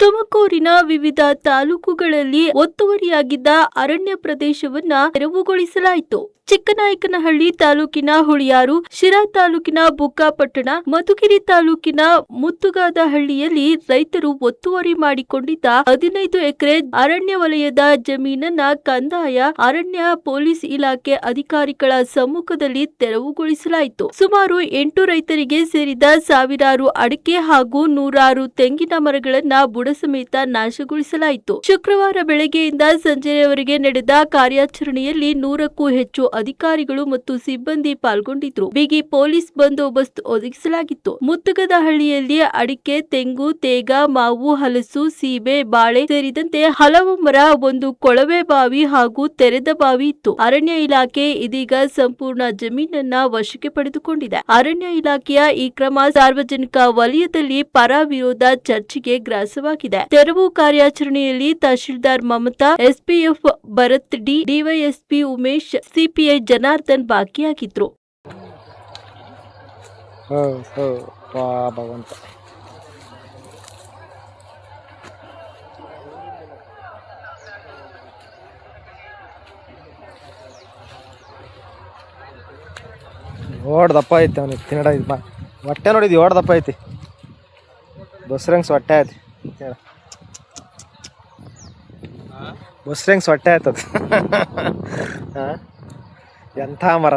ತುಮಕೂರಿನ ವಿವಿಧ ತಾಲೂಕುಗಳಲ್ಲಿ ಒತ್ತುವರಿಯಾಗಿದ್ದ ಅರಣ್ಯ ಪ್ರದೇಶವನ್ನ ತೆರವುಗೊಳಿಸಲಾಯಿತು. ಚಿಕ್ಕನಾಯಕನಹಳ್ಳಿ ತಾಲೂಕಿನ ಹುಳಿಯಾರು, ಶಿರಾ ತಾಲೂಕಿನ ಬುಕ್ಕಾಪಟ್ಟಣ, ಮಧುಗಿರಿ ತಾಲೂಕಿನ ಮುತ್ತುಗಾದಹಳ್ಳಿಯಲ್ಲಿ ರೈತರು ಒತ್ತುವರಿ ಮಾಡಿಕೊಂಡಿದ್ದ 15 ಎಕರೆ ಅರಣ್ಯ ವಲಯದ ಜಮೀನನ್ನ ಕಂದಾಯ, ಅರಣ್ಯ, ಪೊಲೀಸ್ ಇಲಾಖೆ ಅಧಿಕಾರಿಗಳ ಸಮ್ಮುಖದಲ್ಲಿ ತೆರವುಗೊಳಿಸಲಾಯಿತು. ಸುಮಾರು 8 ರೈತರಿಗೆ ಸೇರಿದ ಸಾವಿರಾರು ಅಡಿಕೆ ಹಾಗೂ ನೂರಾರು ತೆಂಗಿನ ಮರಗಳನ್ನ ಬುಡ ಸಮೇತ ನಾಶಗೊಳಿಸಲಾಯಿತು. ಶುಕ್ರವಾರ ಬೆಳಗ್ಗೆಯಿಂದ ಸಂಜೆಯವರೆಗೆ ನಡೆದ ಕಾರ್ಯಾಚರಣೆಯಲ್ಲಿ 100ಕ್ಕೂ ಹೆಚ್ಚು ಅಧಿಕಾರಿಗಳು ಮತ್ತು ಸಿಬ್ಬಂದಿ ಪಾಲ್ಗೊಂಡಿದ್ರು. ಬಿಗಿ ಪೊಲೀಸ್ ಬಂದೋಬಸ್ತ್ ಒದಗಿಸಲಾಗಿತ್ತು. ಮುತ್ತುಗದಹಳ್ಳಿಯಲ್ಲಿ ಅಡಿಕೆ, ತೆಂಗು, ತೇಗ, ಮಾವು, ಹಲಸು, ಸೀಬೆ, ಬಾಳೆ ಸೇರಿದಂತೆ ಹಲವು ಮರ, ಒಂದು ಕೊಳವೆ ಬಾವಿ ಹಾಗೂ ತೆರೆದ ಬಾವಿ ಇತ್ತು. ಅರಣ್ಯ ಇಲಾಖೆ ಇದೀಗ ಸಂಪೂರ್ಣ ಜಮೀನನ್ನ ವಶಕ್ಕೆ ಪಡೆದುಕೊಂಡಿದೆ. ಅರಣ್ಯ ಇಲಾಖೆಯ ಈ ಕ್ರಮ ಸಾರ್ವಜನಿಕ ವಲಯದಲ್ಲಿ ಪರ ವಿರೋಧ ಚರ್ಚೆಗೆ ಗ್ರಾಸವಾಗಿದೆ. ತೆರವು ಕಾರ್ಯಾಚರಣೆಯಲ್ಲಿ tahsildar Mamata, SPF Bharat D, DySP Umesh, CPI Janardhan ಭಾಗಿಯಾಗಿದ್ರು. ದಪ್ಪ ಐತಿ ಅವನಿಗೆ ತಿನ್ನಡ ಹೊಟ್ಟೆ ನೋಡಿದ್ವಿ. ದಪ್ಪ ಐತಿ, ಬಸ್ರಂಗ್ಸ್ ಹೊಟ್ಟೆ ಐತಿ, ಬಸ್ರಂಗ್ಸ್ ಹೊಟ್ಟೆ ಆಯ್ತದ. ಎಂಥ ಮರ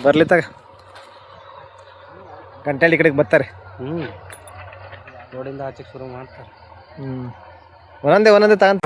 ಬರ್ಲಿ ತಗ, ಗಂಟೆಳಿ ಕಡೆಗೆ ಬರ್ತಾರೆ. ರೋಡಿಂದ ಆಚೆಗೆ ಶುರು ಮಾಡ್ತಾರೆ. ಒಂದೊಂದೇ ತಗಂತ